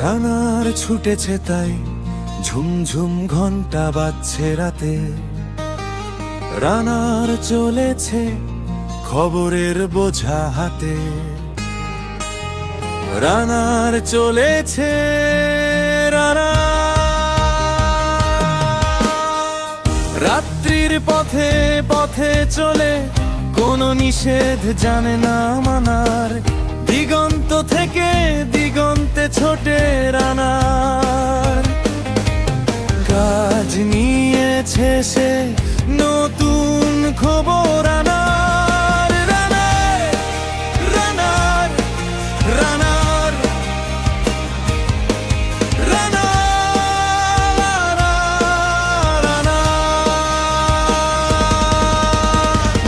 রানার ছুটেছে তাই ঝুমঝুম ঘন্টা বাজছে রাতে। রানার চলেছে খবরের বোঝা হাতে। রানার চলেছে রানা। রাত্রির পথে পথে চলে কোনো নিষেধ জানে না মানার। দিগন্ত থেকে দিগন্তে ছোটে রানার। কাজ নিয়েছে সে নতুন খবর আনার। রানার রানার রানার রানার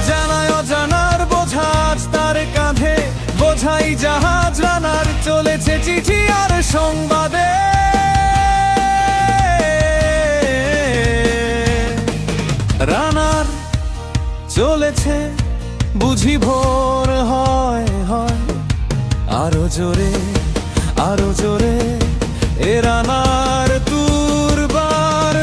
জানায় অজানার বোঝা তার কাঁধে। বোঝাই জাহাজ রানার চলেছে চিঠি আর সংবাদে। রানার চলেছে বুঝি ভোর হয় হয় আরো জোরে আরো জোরে। এ রানার দুর্বার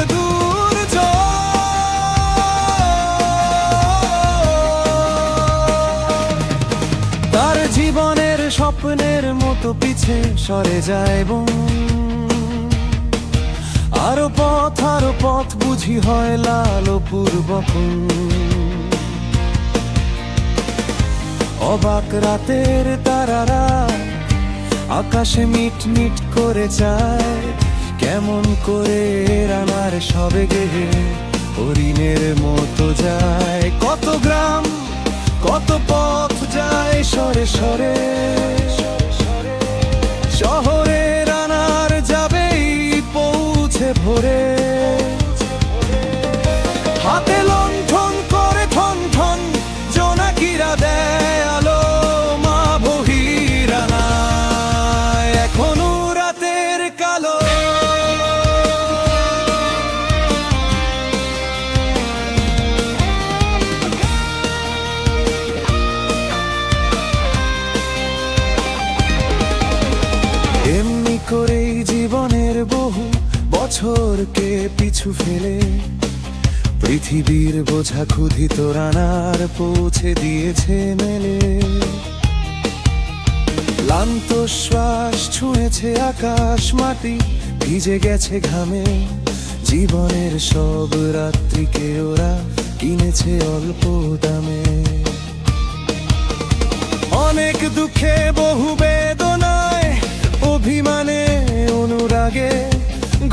তার জীবনের স্বপ্নের মতো পিছে সরে যায় বন। আরো পথ বুঝি হয় লাল পূর্বকন। অবাক রাতের তারারা আকাশে মিট মিট করে যায়। কেমন করে রানার সবে গেহে হরিণের মতো যায়। কত গ্রাম কত পথ যায় সরে সরে। শহরে রানার যাবেই পৌঁছে ভোরে। হাতে লণ্ঠন করে থন থন জোনাকিরা দেয় আলো। মা বহি রানা এখনো রাতের কালো। এমনি করেই জীবনের বহু বছরকে পিছু ফেলে পৃথিবীর বোঝা ক্ষুধিত রানার পৌঁছে দিয়েছে মেলে। ক্লান্ত শ্বাস ছুঁয়েছে আকাশ মাটি ভিজে গেছে ঘামে। জীবনের সব রাত্রিকে ওরা কিনেছে অল্প দামে। অনেক দুঃখে বহু বেদনায় অভিমানে অনুরাগে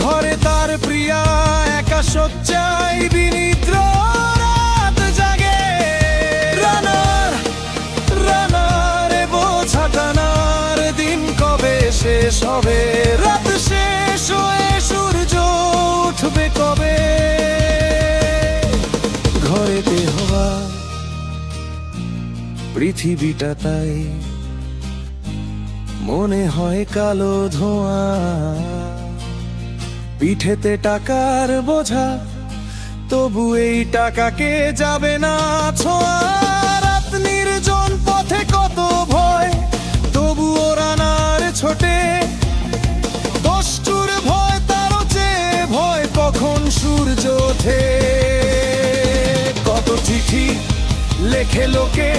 ঘরে তার প্রিয়া একা শয্যায় বিনিদ্র রাত জাগে। রানার রানার বোঝা টানার দিন কবে শেষ হবে। রাত শেষ হয়ে সূর্য উঠবে কবে। ঘরেতে হওয়া পৃথিবীটা তাই মনে হয় কালো ধোঁয়া। পিঠেতে টাকার বোঝা তবু এই টাকাকে যাবে না ছোঁয়া। রাত নির্জন পথে কত ভয় তবুও রানার ছোটে। কষ্টুর ভয় তারও চেয়ে ভয় কখন সূর্য ওঠে। কত চিঠি লেখে লোকে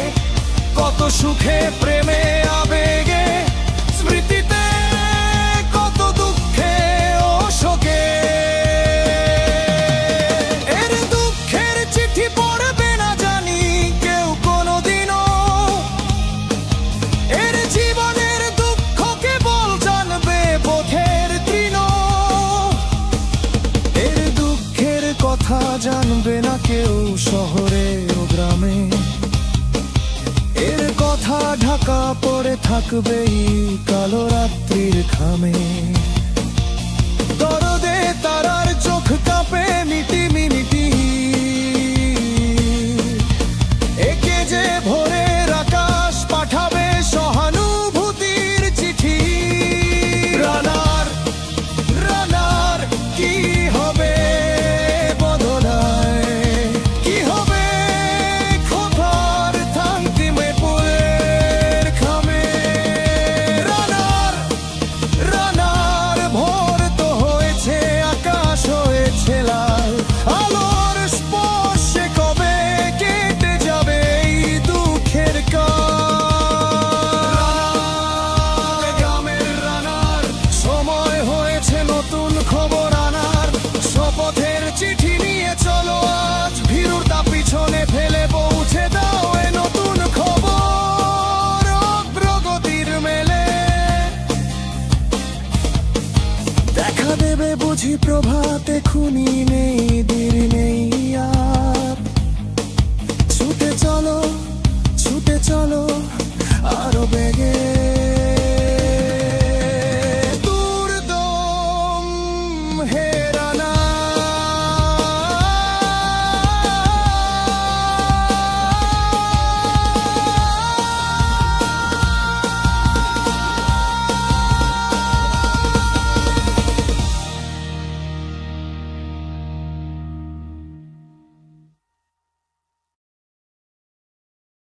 কত সুখে প্রেমে আবেগে। স্মৃতিতে কত দুঃখে ও শোকে। এর দুঃখের চিঠি পড়বে না জানি কেউ কোনোদিনও। এর জীবনের দুঃখ কেবল জানবে বোধের তৃণ। এর দুঃখের কথা জানবে না কেউ শহরে ও গ্রামে। এর কথা ঢাকা পড়ে থাকবেই কালো রাত্রির খামে। দরদে তারার চোখ কাঁপে মিটি মিনিটি। একে যে ভোরের আকাশ পাঠাবে সহানুভূতির চিঠি। রানার রানার কি হবে বদলায়। কি হবে খোদার থান্তিমে পুরের খামে। রানার রানার পরে বুঝি প্রভাতে খুনি নেই, দেরি নেই আর। ছুটে চলো আরো বেগে, দুর্দম হে